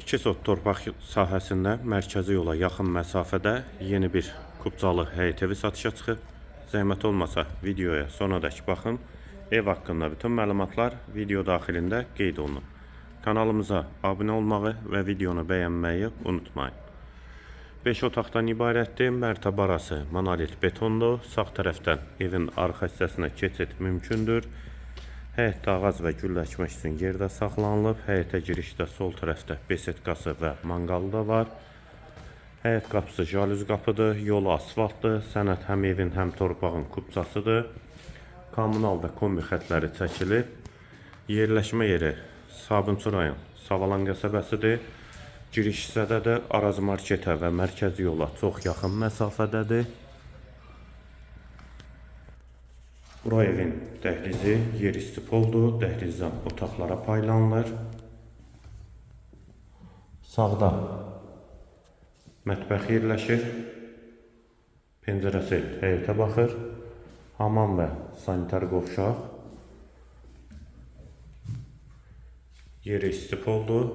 2 sot torpaq sahəsində mərkəzi yola yaxın məsafədə yeni bir kubcalı həyət evi satışa çıxıb. Zəhmət olmasa videoya sonadək baxın. Ev haqqında bütün məlumatlar video daxilində qeyd olunur. Kanalımıza abunə olmağı və videonu bəyənməyi unutmayın. 5 otaqdan ibarətdir. Mərtəbə arası monolit betondur. Sağ tərəfdən evin arxa hissəsinə keçid mümkündür. Həyətdə ağac və gülləşmək üçün yerdə saxlanılıb. Həyətə girişdə sol tərəfdə besetkası və manqalı da var. Həyət qapısı jalüz qapıdır. Yolu asfaltdır. Sənəd həm evin, həm torpağın kubcasıdır. Kommunal və kombi xətləri çəkilib. Yerləşmə yeri Sabunçu rayon Savalan qəsəbəsidir. Giriş hissədə də Araz marketə və mərkəzi yola çox yaxın məsafədədir. Bura evin dəhlizi yer isti poldur. Dəhlizdən otaqlara paylanılır. Sağda mətbəx yerləşir. Pəncərəsi həyətə baxır. Hamam və sanitar qovşaq. Yeri isti poldur.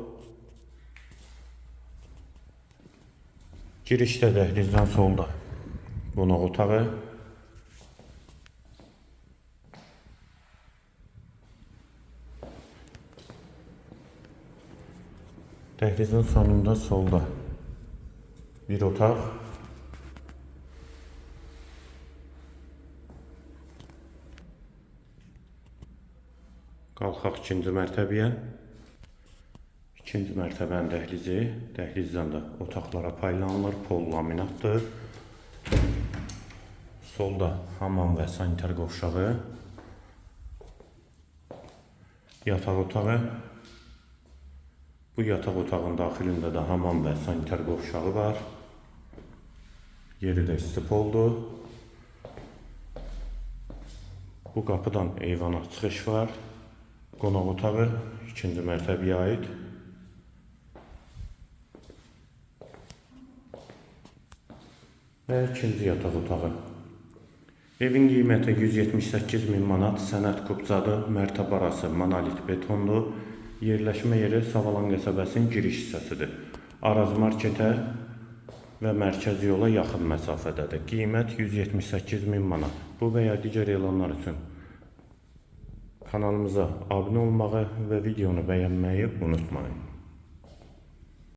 Girişdə dəhlizdən solda qonaq otağı. Dəhlizin sonunda solda bir otaq. Qalxaq ikinci mərtəbəyə. İkinci mərtəbənin dəhlizi. Dəhlizdən də otaqlara paylanılır. Pol laminatdır. Solda hamam və sanitar qovşağı. Yataq otağı. Bu yataq otağın daxilində də hamam və sanitar qovşağı var. Yeri də isti poldur. Bu qapıdan eyvana çıxış var. Qonaq otağı ikinci mərtəbəyə aid. Və ikinci yataq otağı. Evin qiyməti 178.000 manat, sənəd kubcadır, mərtəbə arası monolit betondur. Yerləşmə yeri Savalan qəsəbəsinin giriş hissəsidir. Araz marketə və mərkəzi yola yaxın məsafədədir. Qiymət 178.000 manat. Bu və ya digər elanlar üçün kanalımıza abunə olmağı və videonu bəyənməyi unutmayın.